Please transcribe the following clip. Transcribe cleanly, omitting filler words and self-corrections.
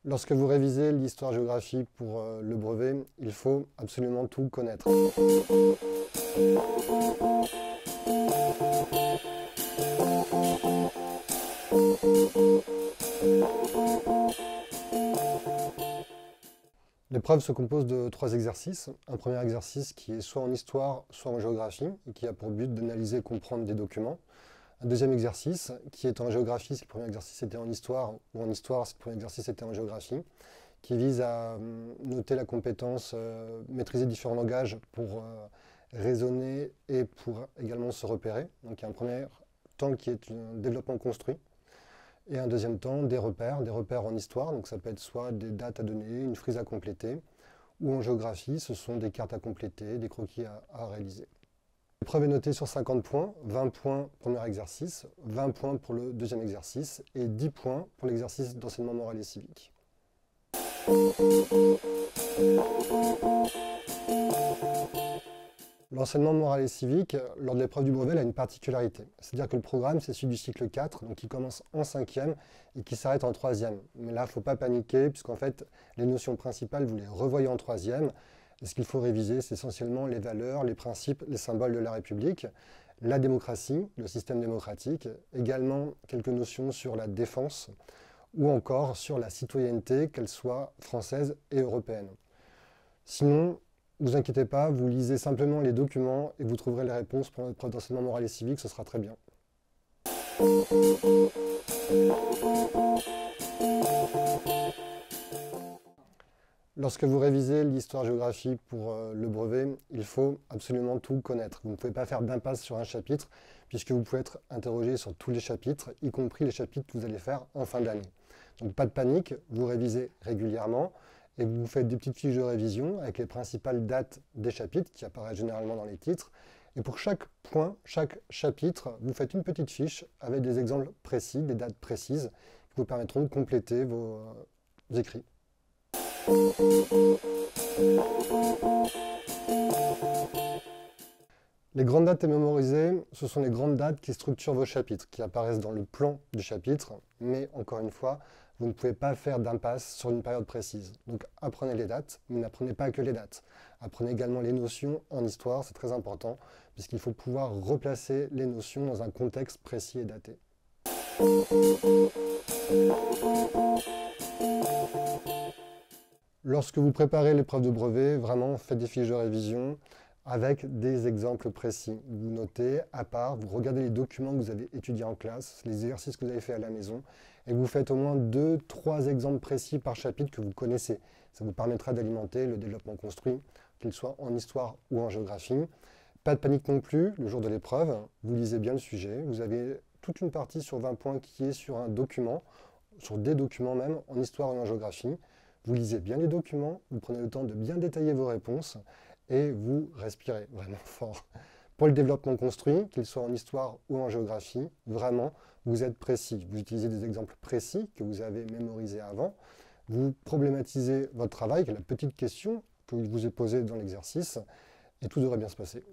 Lorsque vous révisez l'histoire-géographie pour le brevet, il faut absolument tout connaître. L'épreuve se compose de 3 exercices. Un premier exercice qui est soit en histoire, soit en géographie, et qui a pour but d'analyser et comprendre des documents. Un deuxième exercice qui est en géographie, si le premier exercice était en histoire, ou en histoire, si le premier exercice était en géographie, qui vise à noter la compétence, maîtriser différents langages pour raisonner et pour également se repérer. Donc il y a un premier temps qui est un développement construit, et un deuxième temps des repères en histoire, donc ça peut être soit des dates à donner, une frise à compléter, ou en géographie, ce sont des cartes à compléter, des croquis à réaliser. L'épreuve est notée sur 50 points, 20 points pour le premier exercice, 20 points pour le deuxième exercice et 10 points pour l'exercice d'enseignement moral et civique. L'enseignement moral et civique, lors de l'épreuve du brevet, a une particularité. C'est-à-dire que le programme, c'est celui du cycle 4, donc qui commence en 5e et qui s'arrête en 3e. Mais là, il ne faut pas paniquer, puisqu'en fait, les notions principales, vous les revoyez en 3e. Et ce qu'il faut réviser, c'est essentiellement les valeurs, les principes, les symboles de la République, la démocratie, le système démocratique, également quelques notions sur la défense, ou encore sur la citoyenneté, qu'elle soit française et européenne. Sinon, ne vous inquiétez pas, vous lisez simplement les documents et vous trouverez les réponses pour l'épreuve d'enseignement moral et civique, ce sera très bien. Lorsque vous révisez l'histoire-géographie pour le brevet, il faut absolument tout connaître. Vous ne pouvez pas faire d'impasse sur un chapitre, puisque vous pouvez être interrogé sur tous les chapitres, y compris les chapitres que vous allez faire en fin d'année. Donc pas de panique, vous révisez régulièrement, et vous faites des petites fiches de révision avec les principales dates des chapitres qui apparaissent généralement dans les titres. Et pour chaque point, chaque chapitre, vous faites une petite fiche avec des exemples précis, des dates précises qui vous permettront de compléter vos écrits. Les grandes dates à mémoriser, ce sont les grandes dates qui structurent vos chapitres, qui apparaissent dans le plan du chapitre, mais encore une fois, vous ne pouvez pas faire d'impasse sur une période précise. Donc apprenez les dates, mais n'apprenez pas que les dates. Apprenez également les notions en histoire, c'est très important, puisqu'il faut pouvoir replacer les notions dans un contexte précis et daté. Lorsque vous préparez l'épreuve de brevet, vraiment faites des fiches de révision avec des exemples précis. Vous notez à part, vous regardez les documents que vous avez étudiés en classe, les exercices que vous avez faits à la maison, et vous faites au moins 2-3 exemples précis par chapitre que vous connaissez. Ça vous permettra d'alimenter le développement construit, qu'il soit en histoire ou en géographie. Pas de panique non plus, le jour de l'épreuve, vous lisez bien le sujet. Vous avez toute une partie sur 20 points qui est sur un document, sur des documents même, en histoire et en géographie. Vous lisez bien les documents, vous prenez le temps de bien détailler vos réponses et vous respirez vraiment fort. Pour le développement construit, qu'il soit en histoire ou en géographie, vraiment, vous êtes précis. Vous utilisez des exemples précis que vous avez mémorisés avant. Vous problématisez votre travail, qui est la petite question que je vous ai posée dans l'exercice, et tout devrait bien se passer.